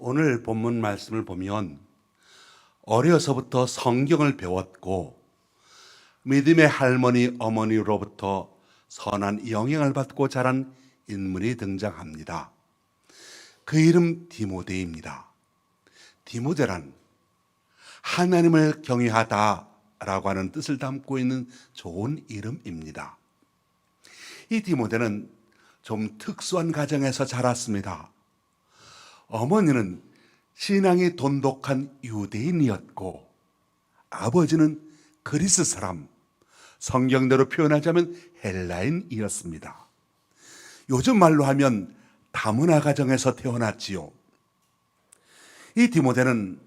오늘 본문 말씀을 보면 어려서부터 성경을 배웠고 믿음의 할머니 어머니로부터 선한 영향을 받고 자란 인물이 등장합니다. 그 이름 디모데입니다. 디모데란 하나님을 경외하다라고 하는 뜻을 담고 있는 좋은 이름입니다. 이 디모데는 좀 특수한 가정에서 자랐습니다. 어머니는 신앙이 돈독한 유대인이었고 아버지는 그리스 사람, 성경대로 표현하자면 헬라인이었습니다. 요즘 말로 하면 다문화 가정에서 태어났지요. 이 디모데는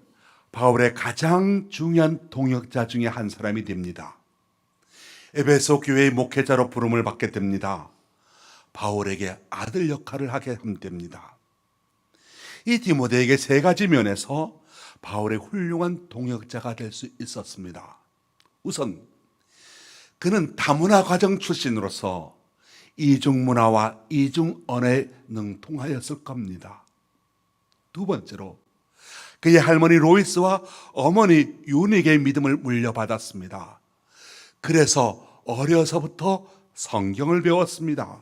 바울의 가장 중요한 동역자 중에 한 사람이 됩니다. 에베소 교회의 목회자로 부름을 받게 됩니다. 바울에게 아들 역할을 하게 됩니다. 이 디모데에게 세 가지 면에서 바울의 훌륭한 동역자가 될 수 있었습니다. 우선 그는 다문화 가정 출신으로서 이중문화와 이중언어에 능통하였을 겁니다. 두 번째로 그의 할머니 로이스와 어머니 유닉의 믿음을 물려받았습니다. 그래서 어려서부터 성경을 배웠습니다.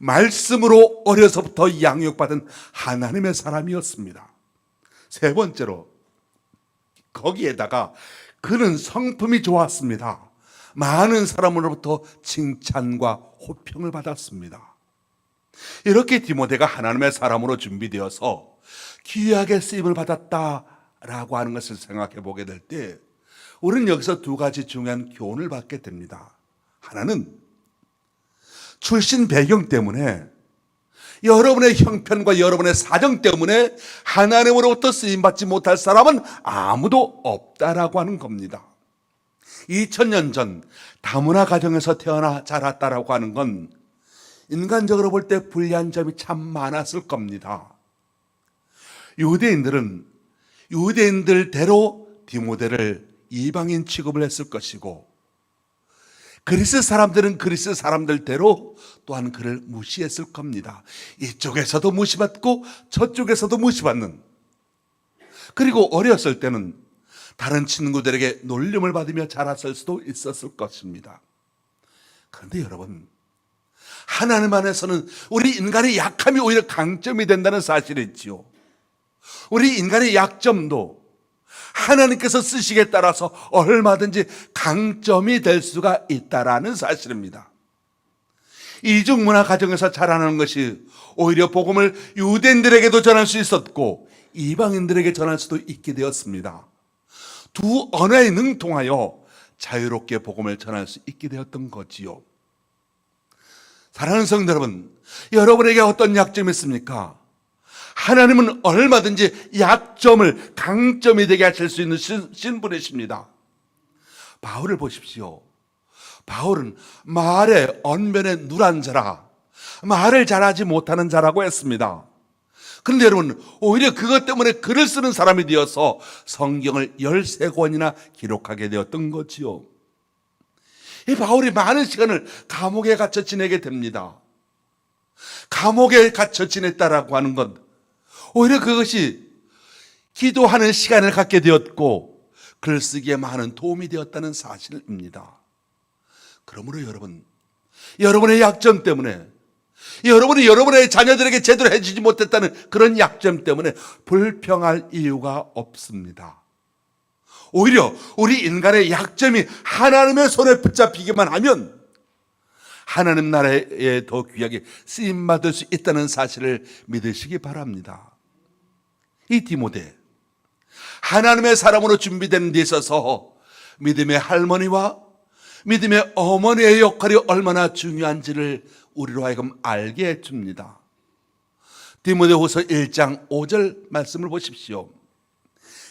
말씀으로 어려서부터 양육받은 하나님의 사람이었습니다. 세 번째로 거기에다가 그는 성품이 좋았습니다. 많은 사람으로부터 칭찬과 호평을 받았습니다. 이렇게 디모데가 하나님의 사람으로 준비되어서 귀하게 쓰임을 받았다라고 하는 것을 생각해 보게 될 때 우리는 여기서 두 가지 중요한 교훈을 받게 됩니다. 하나는 출신 배경 때문에 여러분의 형편과 여러분의 사정 때문에 하나님으로부터 쓰임받지 못할 사람은 아무도 없다라고 하는 겁니다. 2000년 전 다문화 가정에서 태어나 자랐다라고 하는 건 인간적으로 볼 때 불리한 점이 참 많았을 겁니다. 유대인들은 유대인들대로 디모데를 이방인 취급을 했을 것이고 그리스 사람들은 그리스 사람들대로 또한 그를 무시했을 겁니다. 이쪽에서도 무시받고 저쪽에서도 무시받는, 그리고 어렸을 때는 다른 친구들에게 놀림을 받으며 자랐을 수도 있었을 것입니다. 그런데 여러분, 하나님 안에서는 우리 인간의 약함이 오히려 강점이 된다는 사실이 있지요. 우리 인간의 약점도 하나님께서 쓰시기에 따라서 얼마든지 강점이 될 수가 있다라는 사실입니다. 이중문화 가정에서 자라나는 것이 오히려 복음을 유대인들에게도 전할 수 있었고 이방인들에게 전할 수도 있게 되었습니다. 두 언어에 능통하여 자유롭게 복음을 전할 수 있게 되었던 거지요. 사랑하는 성도 여러분, 여러분에게 어떤 약점이 있습니까? 하나님은 얼마든지 약점을 강점이 되게 하실 수 있는 신분이십니다. 바울을 보십시오. 바울은 말의 언변에 누란 자라, 말을 잘하지 못하는 자라고 했습니다. 그런데 여러분, 오히려 그것 때문에 글을 쓰는 사람이 되어서 성경을 13권이나 기록하게 되었던 거지요. 이 바울이 많은 시간을 감옥에 갇혀 지내게 됩니다. 감옥에 갇혀 지냈다라고 하는 건 오히려 그것이 기도하는 시간을 갖게 되었고 글쓰기에 많은 도움이 되었다는 사실입니다. 그러므로 여러분, 여러분의 약점 때문에, 여러분이 여러분의 자녀들에게 제대로 해주지 못했다는 그런 약점 때문에 불평할 이유가 없습니다. 오히려 우리 인간의 약점이 하나님의 손에 붙잡히기만 하면 하나님 나라에 더 귀하게 쓰임받을 수 있다는 사실을 믿으시기 바랍니다. 이 디모데, 하나님의 사람으로 준비되는 데 있어서 믿음의 할머니와 믿음의 어머니의 역할이 얼마나 중요한지를 우리로 하여금 알게 해줍니다. 디모데후서 1장 5절 말씀을 보십시오.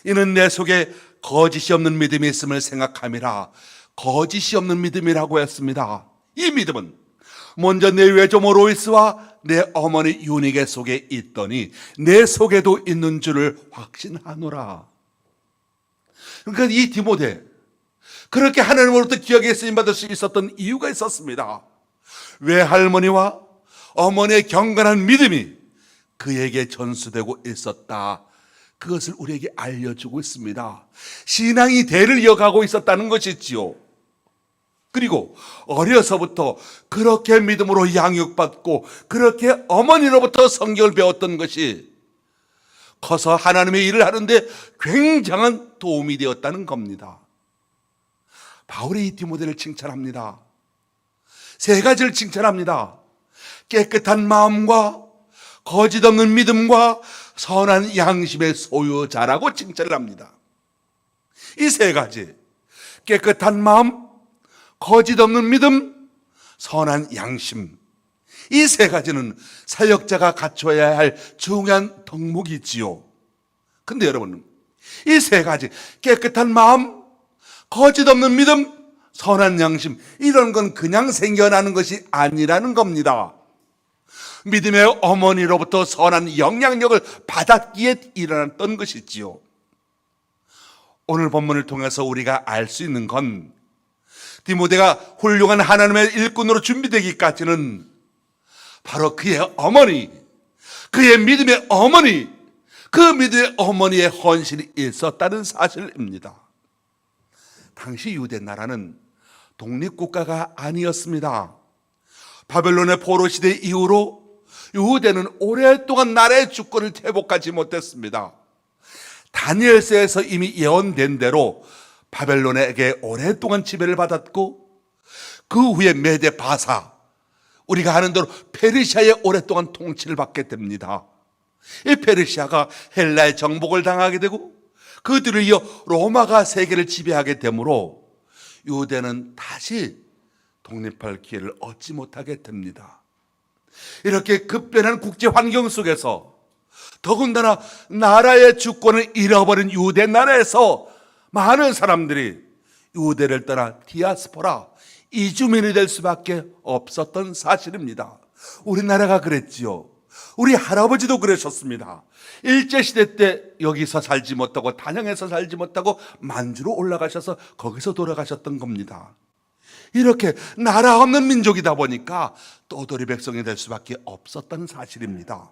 이는 내 속에 거짓이 없는 믿음이 있음을 생각함이라. 거짓이 없는 믿음이라고 했습니다. 이 믿음은 먼저 내 외조모 로이스와 내 어머니 유니게 속에 있더니 내 속에도 있는 줄을 확신하노라. 그러니까 이 디모데, 그렇게 하나님으로부터 귀하게 쓰임받을 수 있었던 이유가 있었습니다. 외할머니와 어머니의 경건한 믿음이 그에게 전수되고 있었다. 그것을 우리에게 알려주고 있습니다. 신앙이 대를 이어가고 있었다는 것이지요. 그리고 어려서부터 그렇게 믿음으로 양육받고 그렇게 어머니로부터 성경을 배웠던 것이 커서 하나님의 일을 하는데 굉장한 도움이 되었다는 겁니다. 바울이 이 디모데를 칭찬합니다. 세 가지를 칭찬합니다. 깨끗한 마음과 거짓 없는 믿음과 선한 양심의 소유자라고 칭찬을 합니다. 이 세 가지, 깨끗한 마음, 거짓 없는 믿음, 선한 양심, 이 세 가지는 사역자가 갖춰야 할 중요한 덕목이지요. 근데 여러분, 이 세 가지, 깨끗한 마음, 거짓 없는 믿음, 선한 양심, 이런 건 그냥 생겨나는 것이 아니라는 겁니다. 믿음의 어머니로부터 선한 영향력을 받았기에 일어났던 것이지요. 오늘 본문을 통해서 우리가 알 수 있는 건 디모데가 훌륭한 하나님의 일꾼으로 준비되기까지는 바로 그의 어머니, 그의 믿음의 어머니, 그 믿음의 어머니의 헌신이 있었다는 사실입니다. 당시 유대 나라는 독립국가가 아니었습니다. 바벨론의 포로 시대 이후로 유대는 오랫동안 나라의 주권을 회복하지 못했습니다. 다니엘서에서 이미 예언된 대로 바벨론에게 오랫동안 지배를 받았고 그 후에 메데 바사, 우리가 아는 대로 페르시아에 오랫동안 통치를 받게 됩니다. 이 페르시아가 헬라의 정복을 당하게 되고 그들을 이어 로마가 세계를 지배하게 되므로 유대는 다시 독립할 기회를 얻지 못하게 됩니다. 이렇게 급변한 국제 환경 속에서 더군다나 나라의 주권을 잃어버린 유대 나라에서 많은 사람들이 유대를 떠나 디아스포라, 이주민이 될 수밖에 없었던 사실입니다. 우리나라가 그랬지요. 우리 할아버지도 그러셨습니다. 일제시대 때 여기서 살지 못하고 단양에서 살지 못하고 만주로 올라가셔서 거기서 돌아가셨던 겁니다. 이렇게 나라 없는 민족이다 보니까 떠돌이 백성이 될 수밖에 없었다는 사실입니다.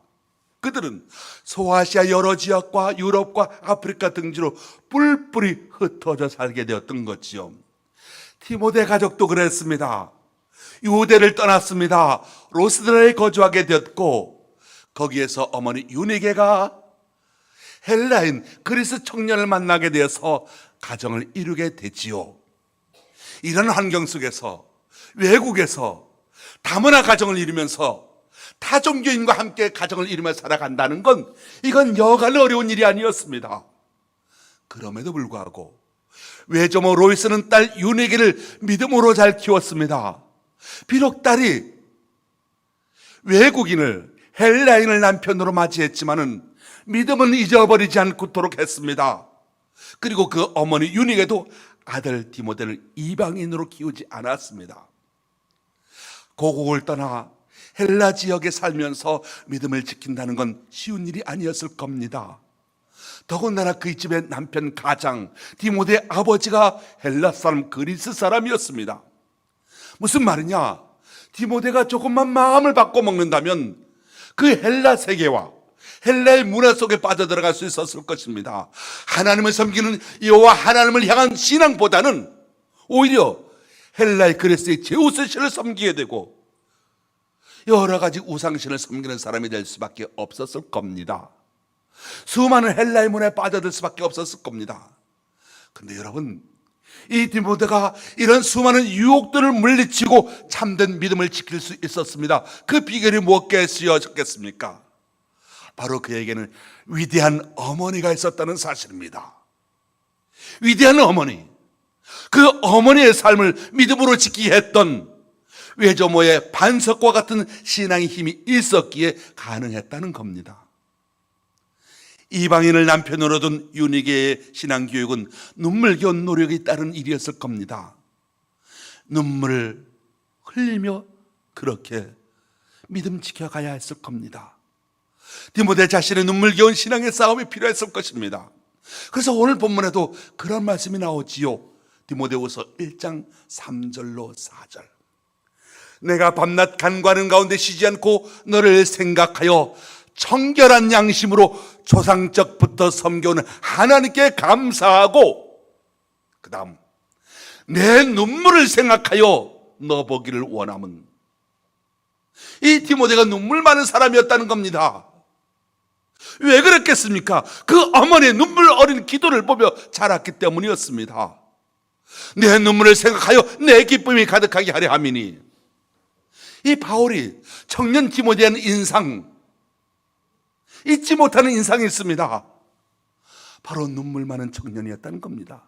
그들은 소아시아 여러 지역과 유럽과 아프리카 등지로 뿔뿔이 흩어져 살게 되었던 거지요. 디모데 가족도 그랬습니다. 유대를 떠났습니다. 로스드라에 거주하게 되었고 거기에서 어머니 유니게가 헬라인 그리스 청년을 만나게 되어서 가정을 이루게 되지요. 이런 환경 속에서 외국에서 다문화 가정을 이루면서 타종교인과 함께 가정을 이루며 살아간다는 건 이건 여간 어려운 일이 아니었습니다. 그럼에도 불구하고 외조모 로이스는 딸 유니게를 믿음으로 잘 키웠습니다. 비록 딸이 외국인을 헬라인을 남편으로 맞이했지만은 믿음은 잊어버리지 않도록 했습니다. 그리고 그 어머니 유니게도 아들 디모데를 이방인으로 키우지 않았습니다. 고국을 떠나 헬라 지역에 살면서 믿음을 지킨다는 건 쉬운 일이 아니었을 겁니다. 더군다나 그 집의 남편 가장 디모데의 아버지가 헬라 사람 그리스 사람이었습니다. 무슨 말이냐? 디모데가 조금만 마음을 바꿔 먹는다면 그 헬라 세계와 헬라의 문화 속에 빠져들어갈 수 있었을 것입니다. 하나님을 섬기는 여호와 하나님을 향한 신앙보다는 오히려 헬라의 그리스의 제우스 신을 섬기게 되고 여러 가지 우상신을 섬기는 사람이 될 수밖에 없었을 겁니다. 수많은 헬라의 문화에 빠져들 수밖에 없었을 겁니다. 그런데 여러분, 이 디모데가 이런 수많은 유혹들을 물리치고 참된 믿음을 지킬 수 있었습니다. 그 비결이 무엇겠습니까? 바로 그에게는 위대한 어머니가 있었다는 사실입니다. 위대한 어머니, 그 어머니의 삶을 믿음으로 지키게 했던 외조모의 반석과 같은 신앙의 힘이 있었기에 가능했다는 겁니다. 이방인을 남편으로 둔 유니게의 신앙교육은 눈물겨운 노력이 따른 일이었을 겁니다. 눈물을 흘리며 그렇게 믿음 지켜가야 했을 겁니다. 디모데 자신의 눈물겨운 신앙의 싸움이 필요했을 것입니다. 그래서 오늘 본문에도 그런 말씀이 나오지요. 디모데후서 1장 3절로 4절. 내가 밤낮 간과하는 가운데 쉬지 않고 너를 생각하여 청결한 양심으로 조상적부터 섬겨오는 하나님께 감사하고, 그 다음 내 눈물을 생각하여 너 보기를 원함은, 이 디모데가 눈물 많은 사람이었다는 겁니다. 왜 그랬겠습니까? 그 어머니의 눈물 어린 기도를 보며 자랐기 때문이었습니다. 내 눈물을 생각하여 내 기쁨이 가득하게 하려 함이니, 이 바울이 청년 디모데의 인상, 잊지 못하는 인상이 있습니다. 바로 눈물 많은 청년이었다는 겁니다.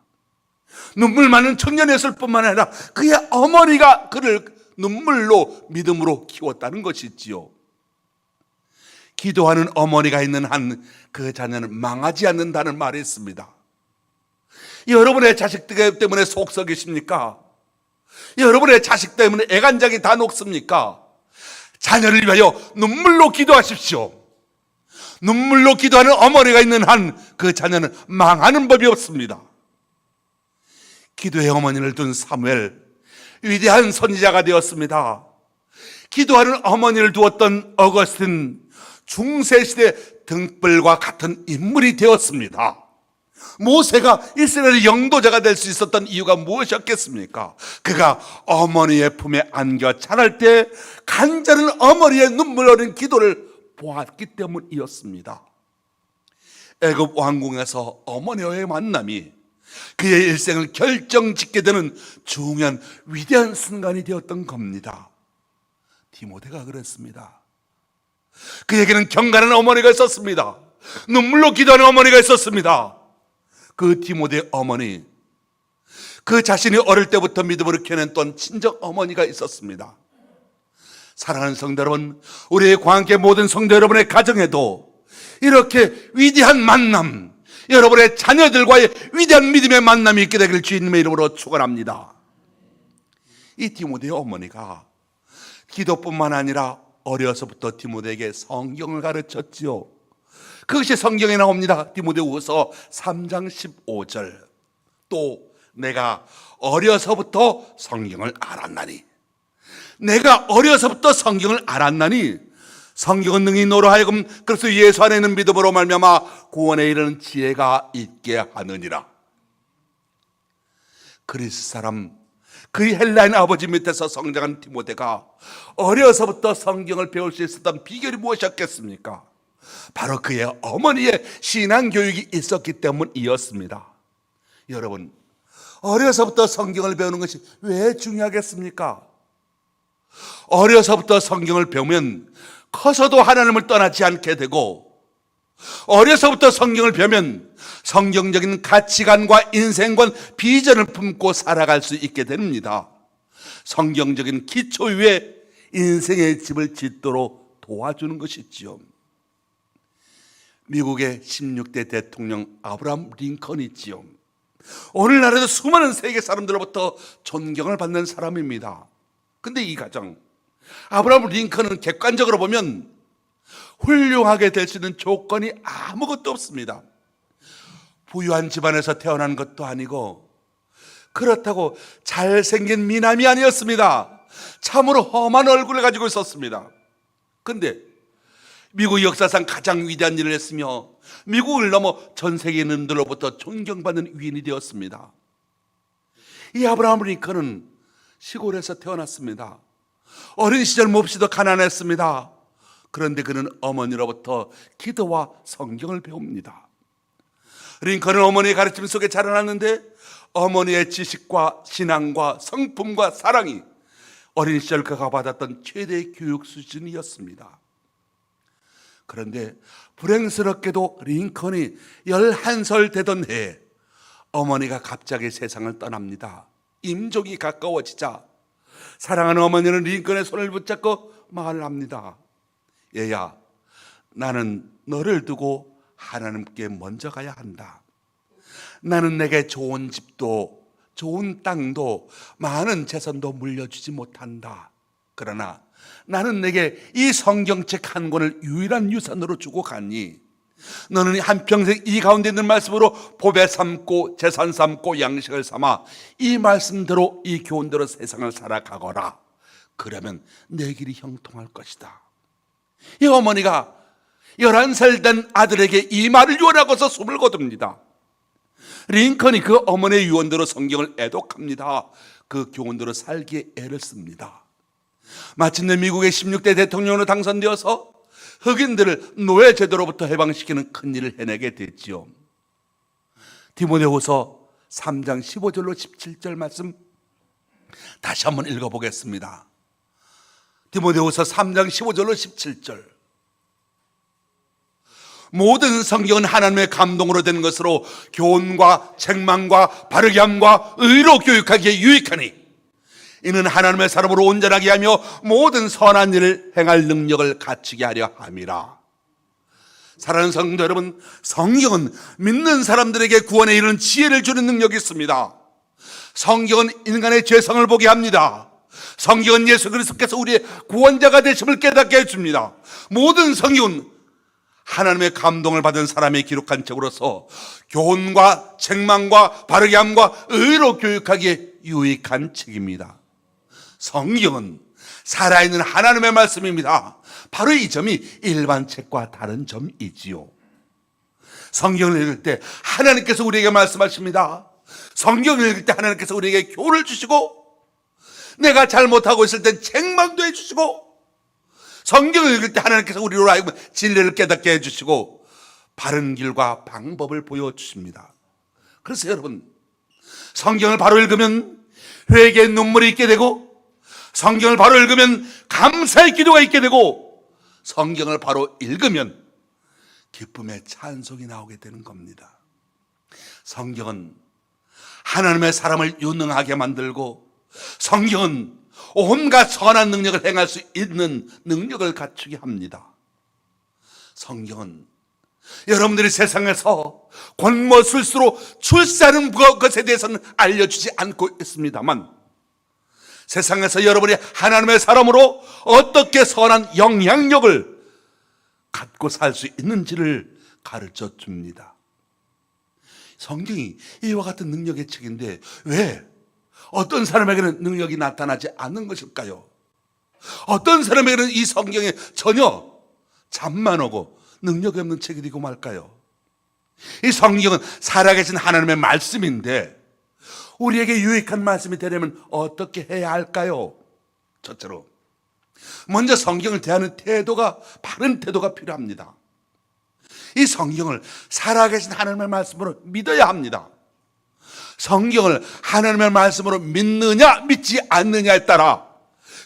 눈물 많은 청년이었을 뿐만 아니라 그의 어머니가 그를 눈물로 믿음으로 키웠다는 것이지요. 기도하는 어머니가 있는 한 그 자녀는 망하지 않는다는 말이 있습니다. 여러분의 자식들 때문에 속 썩이십니까? 여러분의 자식 때문에 애간장이 다 녹습니까? 자녀를 위하여 눈물로 기도하십시오. 눈물로 기도하는 어머니가 있는 한 그 자녀는 망하는 법이 없습니다. 기도의 어머니를 둔 사무엘, 위대한 선지자가 되었습니다. 기도하는 어머니를 두었던 어거스틴, 중세시대 등불과 같은 인물이 되었습니다. 모세가 이스라엘 영도자가 될 수 있었던 이유가 무엇이었겠습니까? 그가 어머니의 품에 안겨 자랄 때 간절한 어머니의 눈물 어린 기도를 보았기 때문이었습니다. 애굽 왕궁에서 어머니와의 만남이 그의 일생을 결정짓게 되는 중요한 위대한 순간이 되었던 겁니다. 디모데가 그랬습니다. 그에게는 경건한 어머니가 있었습니다. 눈물로 기도하는 어머니가 있었습니다. 그 디모데 어머니, 그 자신이 어릴 때부터 믿음으로 키워냈던 친정 어머니가 있었습니다. 사랑하는 성도 여러분, 우리의 광교회 모든 성도 여러분의 가정에도 이렇게 위대한 만남, 여러분의 자녀들과의 위대한 믿음의 만남이 있게 되기를 주님의 이름으로 축원합니다. 이 디모데의 어머니가 기도뿐만 아니라 어려서부터 디모데에게 성경을 가르쳤지요. 그것이 성경에 나옵니다. 디모데후서 3장 15절. 또 내가 어려서부터 성경을 알았나니, 내가 어려서부터 성경을 알았나니 성경은 능히 너로 하여금 그리스도 예수 안에 있는 믿음으로 말미암아 구원에 이르는 지혜가 있게 하느니라. 그리스 사람, 그의 헬라인 아버지 밑에서 성장한 디모데가 어려서부터 성경을 배울 수 있었던 비결이 무엇이었겠습니까? 바로 그의 어머니의 신앙교육이 있었기 때문이었습니다. 여러분, 어려서부터 성경을 배우는 것이 왜 중요하겠습니까? 어려서부터 성경을 배우면 커서도 하나님을 떠나지 않게 되고, 어려서부터 성경을 배우면 성경적인 가치관과 인생관, 비전을 품고 살아갈 수 있게 됩니다. 성경적인 기초 위에 인생의 집을 짓도록 도와주는 것이지요. 미국의 16대 대통령 아브라함 링컨이 있지요. 오늘날에도 수많은 세계 사람들로부터 존경을 받는 사람입니다. 근데 이 가정, 아브라함 링컨은 객관적으로 보면 훌륭하게 될 수 있는 조건이 아무것도 없습니다. 부유한 집안에서 태어난 것도 아니고, 그렇다고 잘생긴 미남이 아니었습니다. 참으로 험한 얼굴을 가지고 있었습니다. 근데 미국 역사상 가장 위대한 일을 했으며 미국을 넘어 전 세계인들로부터 존경받는 위인이 되었습니다. 이 아브라함 링컨은 시골에서 태어났습니다. 어린 시절 몹시도 가난했습니다. 그런데 그는 어머니로부터 기도와 성경을 배웁니다. 링컨은 어머니의 가르침 속에 자라났는데 어머니의 지식과 신앙과 성품과 사랑이 어린 시절 그가 받았던 최대의 교육 수준이었습니다. 그런데 불행스럽게도 링컨이 11살 되던 해에 어머니가 갑자기 세상을 떠납니다. 임종이 가까워지자 사랑하는 어머니는 링컨의 손을 붙잡고 말을 합니다. 얘야, 나는 너를 두고 하나님께 먼저 가야 한다. 나는 내게 좋은 집도 좋은 땅도 많은 재산도 물려주지 못한다. 그러나 나는 내게 이 성경책 한 권을 유일한 유산으로 주고 가니 너는 한평생 이 가운데 있는 말씀으로 보배 삼고 재산 삼고 양식을 삼아 이 말씀대로 이 교훈대로 세상을 살아가거라. 그러면 내 길이 형통할 것이다. 이 어머니가 11살 된 아들에게 이 말을 유언하고서 숨을 거둡니다. 링컨이 그 어머니의 유언대로 성경을 애독합니다. 그 교훈대로 살기에 애를 씁니다. 마침내 미국의 16대 대통령으로 당선되어서 흑인들을 노예 제도로부터 해방시키는 큰일을 해내게 됐지요. 디모데후서 3장 15절로 17절 말씀 다시 한번 읽어보겠습니다. 디모데후서 3장 15절로 17절. 모든 성경은 하나님의 감동으로 된 것으로 교훈과 책망과 바르게 함과 의로 교육하기에 유익하니 이는 하나님의 사람으로 온전하게 하며 모든 선한 일을 행할 능력을 갖추게 하려 함이라. 사랑하는 성도 여러분, 성경은 믿는 사람들에게 구원에 이르는 지혜를 주는 능력이 있습니다. 성경은 인간의 죄성을 보게 합니다. 성경은 예수 그리스도께서 우리의 구원자가 되심을 깨닫게 해줍니다. 모든 성경은 하나님의 감동을 받은 사람이 기록한 책으로서 교훈과 책망과 바르게 함과 의로 교육하기에 유익한 책입니다. 성경은 살아있는 하나님의 말씀입니다. 바로 이 점이 일반 책과 다른 점이지요. 성경을 읽을 때 하나님께서 우리에게 말씀하십니다. 성경을 읽을 때 하나님께서 우리에게 교훈을 주시고, 내가 잘못하고 있을 땐 책망도 해주시고, 성경을 읽을 때 하나님께서 우리로 하여금 진리를 깨닫게 해주시고 바른 길과 방법을 보여주십니다. 그래서 여러분, 성경을 바로 읽으면 회개의 눈물이 있게 되고, 성경을 바로 읽으면 감사의 기도가 있게 되고, 성경을 바로 읽으면 기쁨의 찬송이 나오게 되는 겁니다. 성경은 하나님의 사람을 유능하게 만들고, 성경은 온갖 선한 능력을 행할 수 있는 능력을 갖추게 합니다. 성경은 여러분들이 세상에서 권모술수로 출세하는 것에 대해서는 알려주지 않고 있습니다만, 세상에서 여러분이 하나님의 사람으로 어떻게 선한 영향력을 갖고 살 수 있는지를 가르쳐 줍니다. 성경이 이와 같은 능력의 책인데 왜 어떤 사람에게는 능력이 나타나지 않는 것일까요? 어떤 사람에게는 이 성경에 전혀 잠만 오고 능력이 없는 책이 되고 말까요? 이 성경은 살아계신 하나님의 말씀인데 우리에게 유익한 말씀이 되려면 어떻게 해야 할까요? 첫째로, 먼저 성경을 대하는 태도가, 바른 태도가 필요합니다. 이 성경을 살아계신 하나님의 말씀으로 믿어야 합니다. 성경을 하나님의 말씀으로 믿느냐 믿지 않느냐에 따라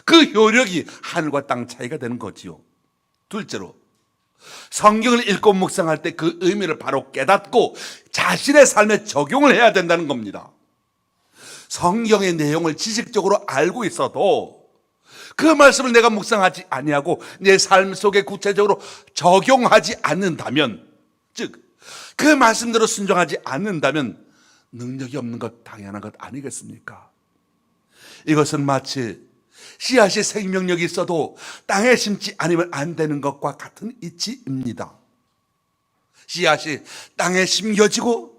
그 효력이 하늘과 땅 차이가 되는 거지요. 둘째로, 성경을 읽고 묵상할 때 그 의미를 바로 깨닫고 자신의 삶에 적용을 해야 된다는 겁니다. 성경의 내용을 지식적으로 알고 있어도 그 말씀을 내가 묵상하지 아니하고 내 삶 속에 구체적으로 적용하지 않는다면, 즉 그 말씀대로 순종하지 않는다면 능력이 없는 것 당연한 것 아니겠습니까? 이것은 마치 씨앗이 생명력이 있어도 땅에 심지 않으면 안 되는 것과 같은 이치입니다. 씨앗이 땅에 심겨지고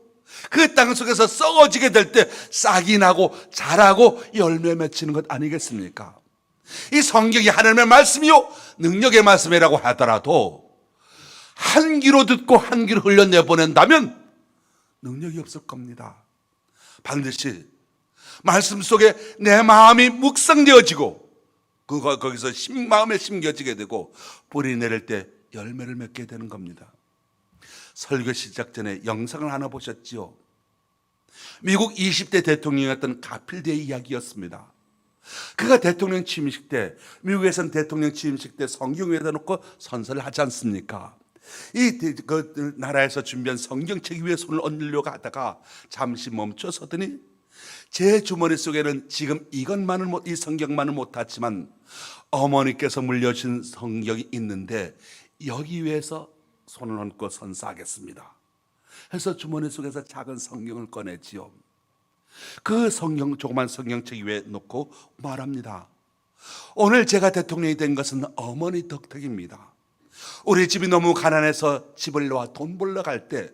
그 땅 속에서 썩어지게 될 때 싹이 나고 자라고 열매 맺히는 것 아니겠습니까? 이 성경이 하나님의 말씀이요 능력의 말씀이라고 하더라도 한 귀로 듣고 한 귀로 흘려내보낸다면 능력이 없을 겁니다. 반드시 말씀 속에 내 마음이 묵상되어지고 거기서 마음에 심겨지게 되고 뿌리 내릴 때 열매를 맺게 되는 겁니다. 설교 시작 전에 영상을 하나 보셨지요? 미국 20대 대통령이었던 가필드의 이야기였습니다. 그가 대통령 취임식 때, 미국에서는 대통령 취임식 때 성경 위에다 놓고 선서를 하지 않습니까? 그 나라에서 준비한 성경책 위에 손을 얹으려고 하다가 잠시 멈춰 서더니 제 주머니 속에는 지금 이 성경만은 못하지만 어머니께서 물려주신 성경이 있는데 여기 위에서 손을 얹고 선사하겠습니다 해서 주머니 속에서 작은 성경을 꺼내지요. 그 조그만 성경책 위에 놓고 말합니다. 오늘 제가 대통령이 된 것은 어머니 덕택입니다. 우리 집이 너무 가난해서 집을 놓아 돈 벌러 갈 때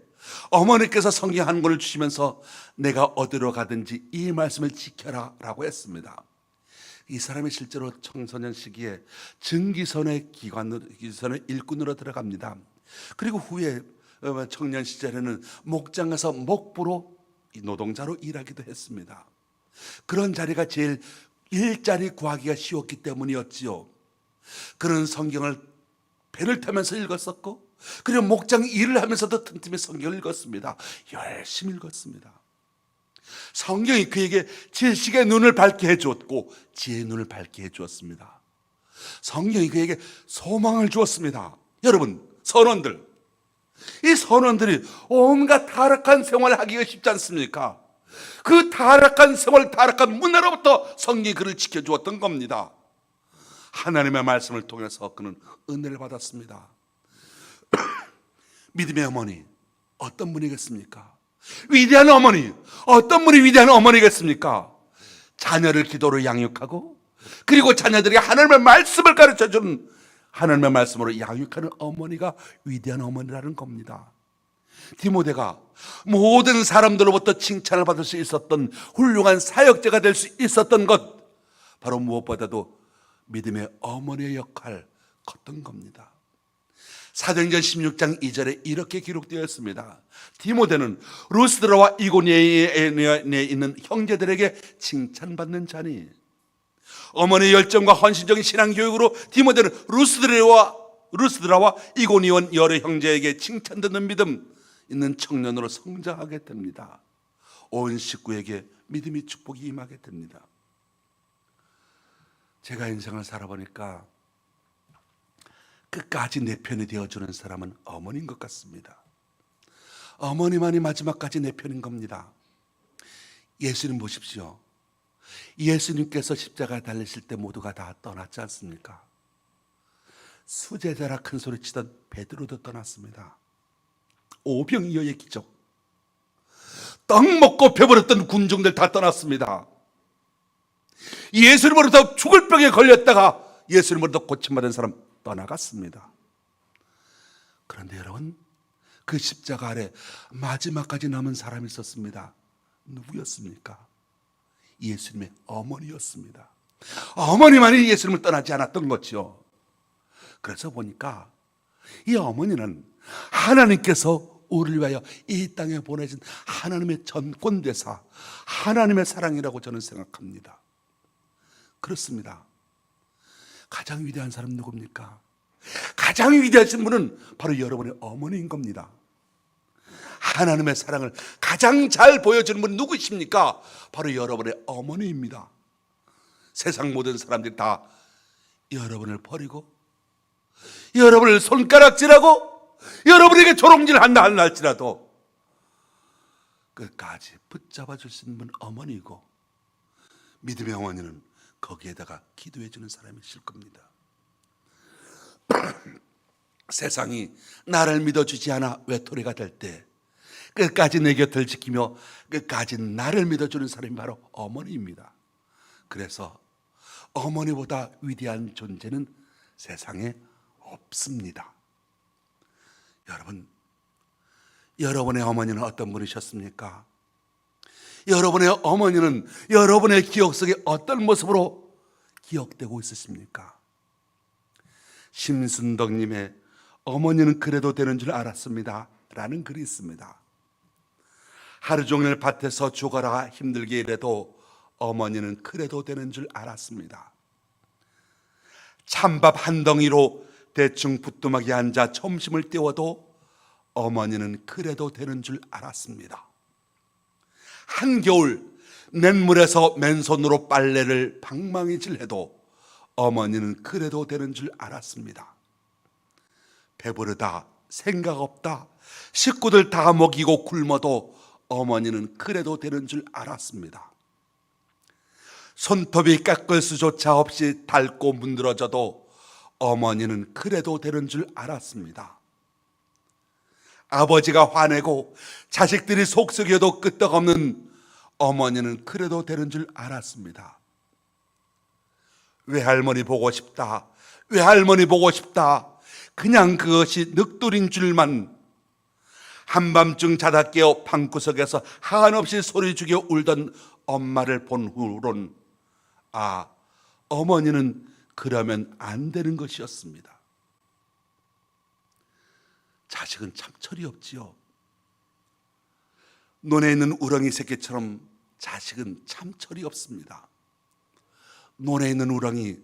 어머니께서 성경 한 권을 주시면서 내가 어디로 가든지 이 말씀을 지켜라 라고 했습니다. 이 사람이 실제로 청소년 시기에 증기선의 일꾼으로 들어갑니다. 그리고 후에 청년 시절에는 목장에서 목부로 노동자로 일하기도 했습니다. 그런 자리가 제일 일자리 구하기가 쉬웠기 때문이었지요. 그는 성경을 배를 타면서 읽었었고, 그리고 목장 일을 하면서도 틈틈이 성경을 읽었습니다. 열심히 읽었습니다. 성경이 그에게 지식의 눈을 밝게 해주었고 지혜의 눈을 밝게 해주었습니다. 성경이 그에게 소망을 주었습니다. 여러분, 선원들, 이 선원들이 온갖 타락한 생활을 하기가 쉽지 않습니까? 그 타락한 생활, 타락한 문화로부터 성경이 그를 지켜주었던 겁니다. 하나님의 말씀을 통해서 그는 은혜를 받았습니다. 믿음의 어머니, 어떤 분이겠습니까? 위대한 어머니, 어떤 분이 위대한 어머니겠습니까? 자녀를 기도로 양육하고, 그리고 자녀들에게 하나님의 말씀을 가르쳐주는, 하나님의 말씀으로 양육하는 어머니가 위대한 어머니라는 겁니다. 디모데가 모든 사람들로부터 칭찬을 받을 수 있었던 훌륭한 사역자가 될 수 있었던 것, 바로 무엇보다도 믿음의 어머니의 역할 컸던 겁니다. 사도행전 16장 2절에 이렇게 기록되어 있습니다. 디모데는 루스드라와 이고니온에 있는 형제들에게 칭찬받는 자니, 어머니의 열정과 헌신적인 신앙교육으로 디모데는 루스드라와 이고니온 여러 형제에게 칭찬받는 믿음 있는 청년으로 성장하게 됩니다. 온 식구에게 믿음의 축복이 임하게 됩니다. 제가 인생을 살아보니까 끝까지 내 편이 되어주는 사람은 어머니인 것 같습니다. 어머니만이 마지막까지 내 편인 겁니다. 예수님 보십시오. 예수님께서 십자가에 달리실 때 모두가 다 떠났지 않습니까? 수제자라 큰 소리 치던 베드로도 떠났습니다. 오병이어의 기적, 떡 먹고 배부렸던 군중들 다 떠났습니다. 예수님으로부터 죽을 병에 걸렸다가 예수님으로부터 고침받은 사람 떠나갔습니다. 그런데 여러분, 그 십자가 아래 마지막까지 남은 사람이 있었습니다. 누구였습니까? 예수님의 어머니였습니다. 어머니만이 예수님을 떠나지 않았던 거죠. 그래서 보니까 이 어머니는 하나님께서 우리를 위하여 이 땅에 보내신 하나님의 전권대사, 하나님의 사랑이라고 저는 생각합니다. 그렇습니다. 가장 위대한 사람 누굽니까? 가장 위대하신 분은 바로 여러분의 어머니인 겁니다. 하나님의 사랑을 가장 잘 보여주는 분은 누구십니까? 바로 여러분의 어머니입니다. 세상 모든 사람들이 다 여러분을 버리고, 여러분을 손가락질하고, 여러분에게 조롱질한다 할지라도 끝까지 붙잡아 주시는 분 어머니이고, 믿음의 어머니는 거기에다가 기도해 주는 사람이실 겁니다. 세상이 나를 믿어주지 않아 외톨이가 될 때 끝까지 내 곁을 지키며 끝까지 나를 믿어주는 사람이 바로 어머니입니다. 그래서 어머니보다 위대한 존재는 세상에 없습니다. 여러분, 여러분의 어머니는 어떤 분이셨습니까? 여러분의 어머니는 여러분의 기억 속에 어떤 모습으로 기억되고 있으십니까? 심순덕님의 어머니는 그래도 되는 줄 알았습니다 라는 글이 있습니다. 하루 종일 밭에서 죽어라 힘들게 일해도 어머니는 그래도 되는 줄 알았습니다. 찬밥 한 덩이로 대충 부뚜막에 앉아 점심을 때워도 어머니는 그래도 되는 줄 알았습니다. 한겨울 냇물에서 맨손으로 빨래를 방망이질해도 어머니는 그래도 되는 줄 알았습니다. 배부르다, 생각 없다, 식구들 다 먹이고 굶어도 어머니는 그래도 되는 줄 알았습니다. 손톱이 깎을 수조차 없이 닳고 문드러져도 어머니는 그래도 되는 줄 알았습니다. 아버지가 화내고 자식들이 속썩여도 끄떡없는 어머니는 그래도 되는 줄 알았습니다. 외할머니 보고 싶다, 외할머니 보고 싶다, 그냥 그것이 넋두린 줄만, 한밤중 자다 깨어 방구석에서 한없이 소리 죽여 울던 엄마를 본 후론 아, 어머니는 그러면 안 되는 것이었습니다. 자식은 참 철이 없지요. 논에 있는 우렁이 새끼처럼 자식은 참 철이 없습니다. 논에 있는 우렁이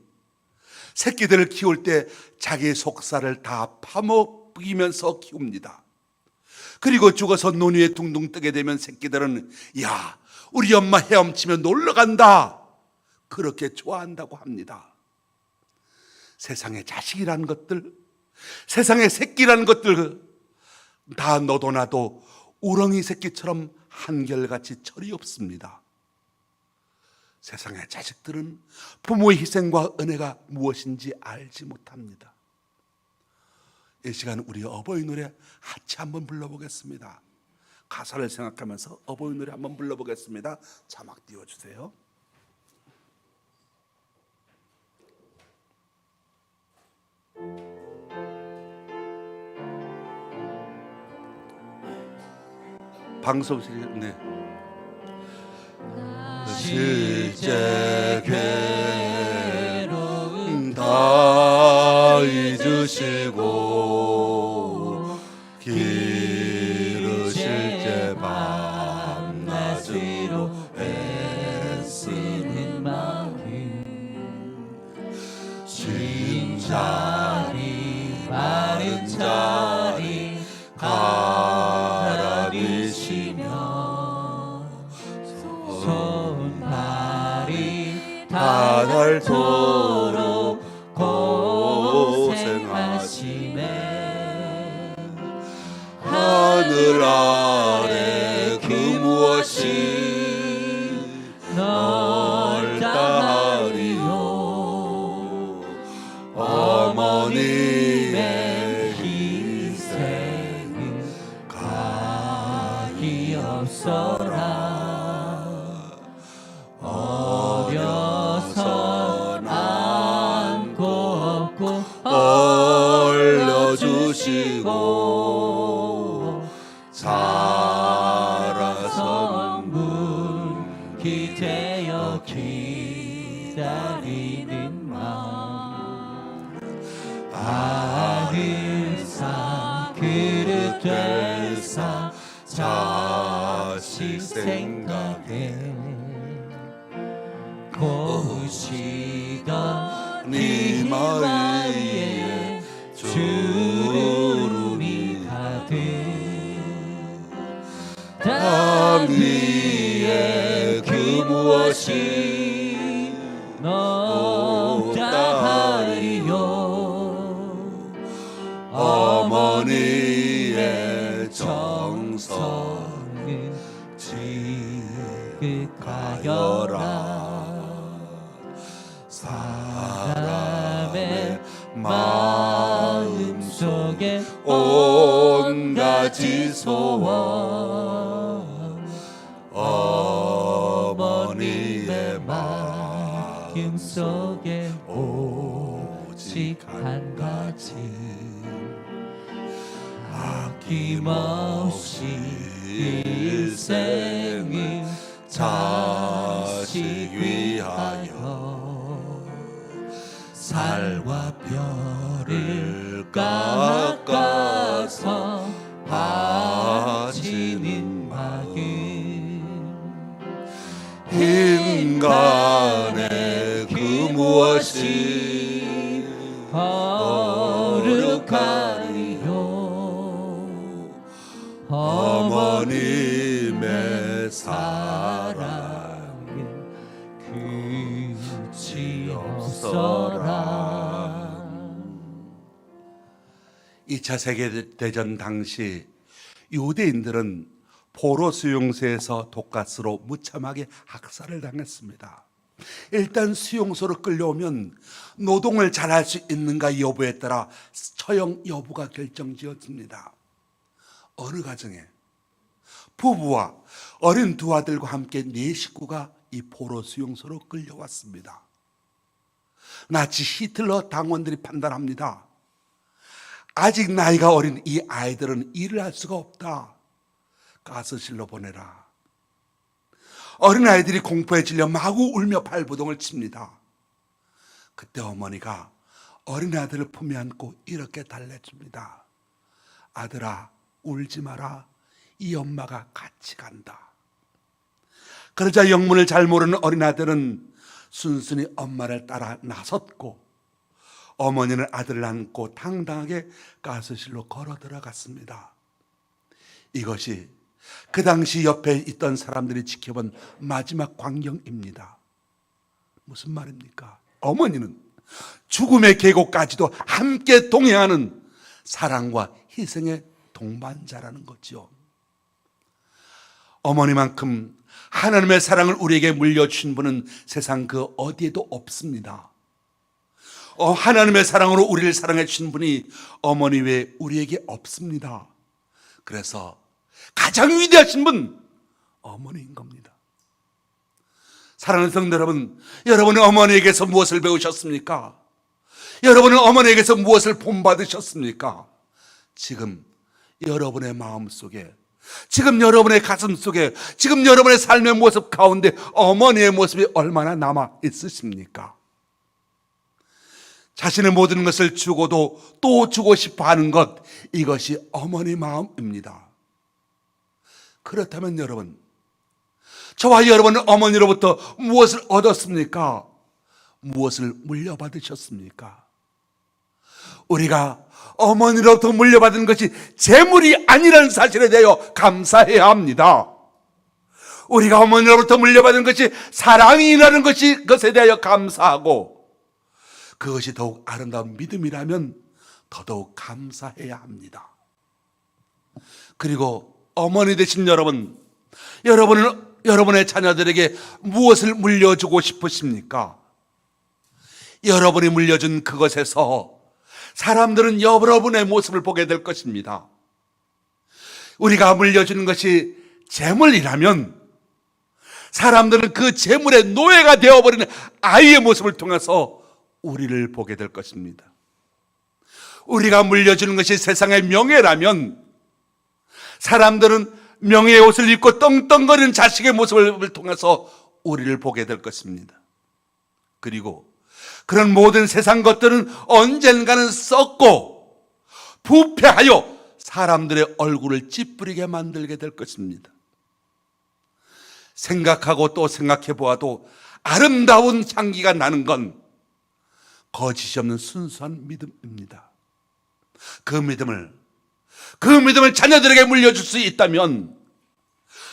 새끼들을 키울 때 자기의 속살을 다 파먹이면서 키웁니다. 그리고 죽어서 논 위에 둥둥 뜨게 되면 새끼들은 야, 우리 엄마 헤엄치며 놀러 간다, 그렇게 좋아한다고 합니다. 세상에 자식이라는 것들, 세상에 새끼라는 것들 다 너도 나도 우렁이 새끼처럼 한결같이 철이 없습니다. 세상의 자식들은 부모의 희생과 은혜가 무엇인지 알지 못합니다. 이 시간 우리 어버이 노래 같이 한번 불러보겠습니다. 가사를 생각하면서 어버이 노래 한번 불러보겠습니다. 자막 띄워주세요. 방송실이 네. 실제 괴로움 다 잊으시고 기르실 때 밤낮으로 애쓰는 마음 진 자리 마른 자리 가라비시며 손발이 다 닳도록 고생하시네. 하늘 아래 그 무엇이 넓다 하리요. 어머님의 희생은 가히 없어라. 어려선 안고 업고 올려주시고 자라선 문 기대어 기다리는 마음 아흔산 그릇 될사 자식 생각에 고우시던 네 마음에 주름이 가득 땅 위에 그 무엇이 높다 하리요. 어머니의 정성은 지극하여라. 사람의 마음속에 온 가지 소원 어머니의 마음 속에 오직 한 가지 아낌없이 일생을 자식 위하여 살과 뼈를 깎아서 바치는 마음 인간의 그 무엇이 거룩하리요. 어머님의 사랑은 끝이 없어라. 2차 세계대전 당시 유대인들은 포로 수용소에서 독가스로 무참하게 학살을 당했습니다. 일단 수용소로 끌려오면 노동을 잘할 수 있는가 여부에 따라 처형 여부가 결정지어집니다. 어느 가정에 부부와 어린 두 아들과 함께 4식구가 이 포로 수용소로 끌려왔습니다. 나치 히틀러 당원들이 판단합니다. 아직 나이가 어린 이 아이들은 일을 할 수가 없다. 가스실로 보내라. 어린아이들이 공포에 질려 마구 울며 발부동을 칩니다. 그때 어머니가 어린아이들을 품에 안고 이렇게 달래줍니다. 아들아 울지 마라, 이 엄마가 같이 간다. 그러자 영문을 잘 모르는 어린아들은 순순히 엄마를 따라 나섰고 어머니는 아들을 안고 당당하게 가스실로 걸어 들어갔습니다. 이것이 그 당시 옆에 있던 사람들이 지켜본 마지막 광경입니다. 무슨 말입니까? 어머니는 죽음의 계곡까지도 함께 동행하는 사랑과 희생의 동반자라는 거죠. 어머니만큼 하나님의 사랑을 우리에게 물려주신 분은 세상 그 어디에도 없습니다. 하나님의 사랑으로 우리를 사랑해 주신 분이 어머니 외에 우리에게 없습니다. 그래서 가장 위대하신 분 어머니인 겁니다. 사랑하는 성도 여러분, 여러분은 어머니에게서 무엇을 배우셨습니까? 여러분은 어머니에게서 무엇을 본받으셨습니까? 지금 여러분의 마음속에, 지금 여러분의 가슴 속에, 지금 여러분의 삶의 모습 가운데 어머니의 모습이 얼마나 남아 있으십니까? 자신의 모든 것을 주고도 또 주고 싶어 하는 것, 이것이 어머니 마음입니다. 그렇다면 여러분, 저와 여러분은 어머니로부터 무엇을 얻었습니까? 무엇을 물려받으셨습니까? 우리가 어머니로부터 물려받은 것이 재물이 아니라는 사실에 대하여 감사해야 합니다. 우리가 어머니로부터 물려받은 것이 사랑이라는 것에 대하여 감사하고, 그것이 더욱 아름다운 믿음이라면 더더욱 감사해야 합니다. 그리고 어머니 되신 여러분은 여러분의 자녀들에게 무엇을 물려주고 싶으십니까? 여러분이 물려준 그것에서 사람들은 여러분의 모습을 보게 될 것입니다. 우리가 물려주는 것이 재물이라면 사람들은 그 재물의 노예가 되어버리는 아이의 모습을 통해서 우리를 보게 될 것입니다. 우리가 물려주는 것이 세상의 명예라면 사람들은 명예의 옷을 입고 떵떵거리는 자식의 모습을 통해서 우리를 보게 될 것입니다. 그리고 그런 모든 세상 것들은 언젠가는 썩고 부패하여 사람들의 얼굴을 찌푸리게 만들게 될 것입니다. 생각하고 또 생각해 보아도 아름다운 향기가 나는 건 거짓이 없는 순수한 믿음입니다. 그 믿음을 자녀들에게 물려줄 수 있다면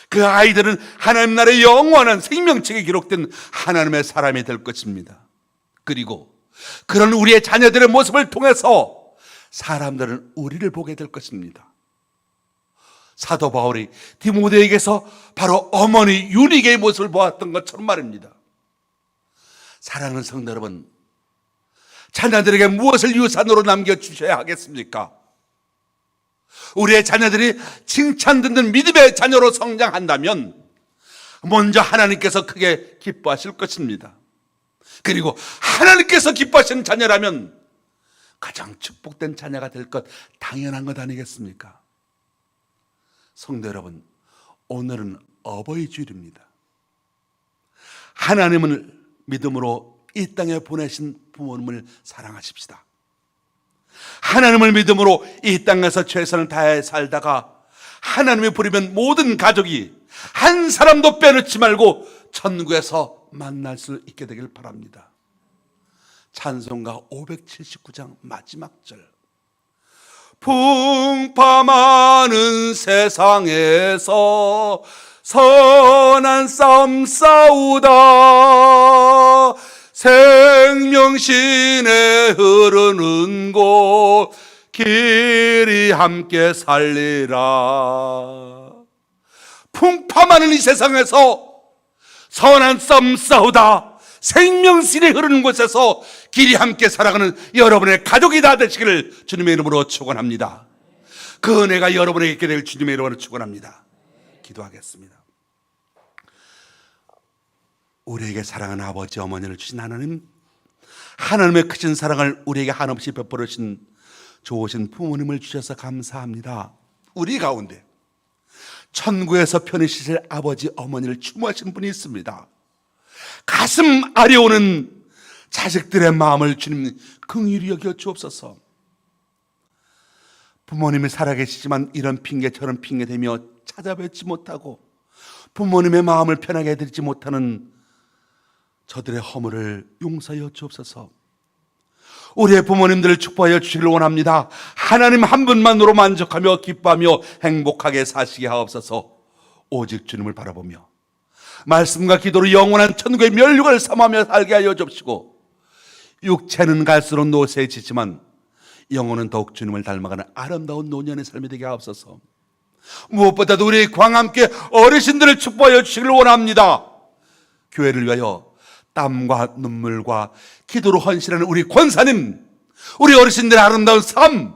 그 아이들은 하나님 나라의 영원한 생명책에 기록된 하나님의 사람이 될 것입니다. 그리고 그런 우리의 자녀들의 모습을 통해서 사람들은 우리를 보게 될 것입니다. 사도 바울이 디모데에게서 바로 어머니 유니게의 모습을 보았던 것처럼 말입니다. 사랑하는 성도 여러분, 자녀들에게 무엇을 유산으로 남겨주셔야 하겠습니까? 우리의 자녀들이 칭찬 듣는 믿음의 자녀로 성장한다면 먼저 하나님께서 크게 기뻐하실 것입니다. 그리고 하나님께서 기뻐하시는 자녀라면 가장 축복된 자녀가 될 것 당연한 것 아니겠습니까? 성도 여러분, 오늘은 어버이 주일입니다. 하나님을 믿음으로 이 땅에 보내신 부모님을 사랑하십시다. 하나님을 믿음으로 이 땅에서 최선을 다해 살다가 하나님이 부리면 모든 가족이 한 사람도 빼놓지 말고 천국에서 만날 수 있게 되길 바랍니다. 찬송가 579장 마지막 절. 풍파많은 세상에서 선한 싸움 싸우다 생명신에 흐르는 곳 길이 함께 살리라. 풍파 많은 이 세상에서 선한 싸움 싸우다 생명신이 흐르는 곳에서 길이 함께 살아가는 여러분의 가족이 다 되시기를 주님의 이름으로 축원합니다. 그 은혜가 여러분에게 있게 될 주님의 이름으로 축원합니다. 기도하겠습니다. 우리에게 사랑하는 아버지 어머니를 주신 하나님의 크신 사랑을 우리에게 한없이 베풀어 주신 좋으신 부모님을 주셔서 감사합니다. 우리 가운데 천국에서 편히 쉬실 아버지 어머니를 추모하신 분이 있습니다. 가슴 아려오는 자식들의 마음을 주님 긍휼히 여겨 주옵소서. 부모님이 살아계시지만 이런 핑계 저런 핑계 대며 찾아뵙지 못하고 부모님의 마음을 편하게 해드리지 못하는 저들의 허물을 용서하여 주옵소서. 우리의 부모님들을 축복하여 주시길 원합니다. 하나님 한 분만으로 만족하며 기뻐하며 행복하게 사시게 하옵소서. 오직 주님을 바라보며 말씀과 기도로 영원한 천국의 면류관을 삼하며 살게 하여 주옵시고, 육체는 갈수록 노쇠해지지만 영혼은 더욱 주님을 닮아가는 아름다운 노년의 삶이 되게 하옵소서. 무엇보다도 우리 광함께 어르신들을 축복하여 주시길 원합니다. 교회를 위하여 땀과 눈물과 기도로 헌신하는 우리 권사님, 우리 어르신들의 아름다운 삶,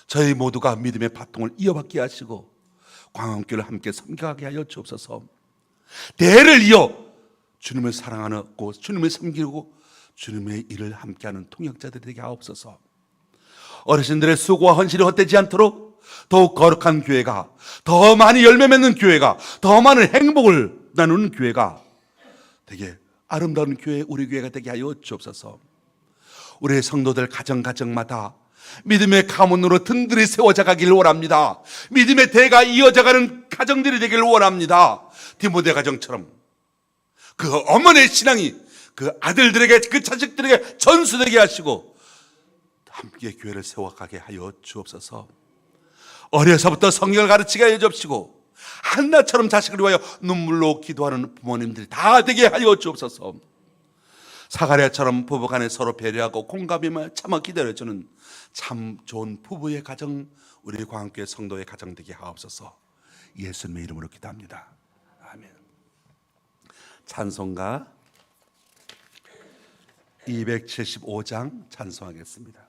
저희 모두가 믿음의 바통을 이어받게 하시고 광함교회를 함께 섬겨가게 하여 주옵소서. 대를 이어 주님을 사랑하고 주님을 섬기고 주님의 일을 함께하는 통역자들이 되게 하옵소서. 어르신들의 수고와 헌신이 헛되지 않도록 더욱 거룩한 교회가, 더 많이 열매 맺는 교회가, 더 많은 행복을 나누는 교회가 되게 아름다운 교회, 우리 교회가 되게 하여 주옵소서. 우리의 성도들 가정마다 믿음의 가문으로 든든히 세워져 가기를 원합니다. 믿음의 대가 이어져가는 가정들이 되기를 원합니다. 디모데 가정처럼 그 어머니의 신앙이 그 아들들에게, 그 자식들에게 전수되게 하시고 함께 교회를 세워가게 하여 주옵소서. 어려서부터 성경을 가르치게 하여 주옵시고 한나처럼 자식을 위하여 눈물로 기도하는 부모님들이 다 되게 하여 주옵소서. 사가랴처럼 부부간에 서로 배려하고 공감하며 참아 기다려주는 참 좋은 부부의 가정, 우리 광교회 성도의 가정 되게 하옵소서. 예수님의 이름으로 기도합니다. 아멘. 찬송가 275장 찬송하겠습니다.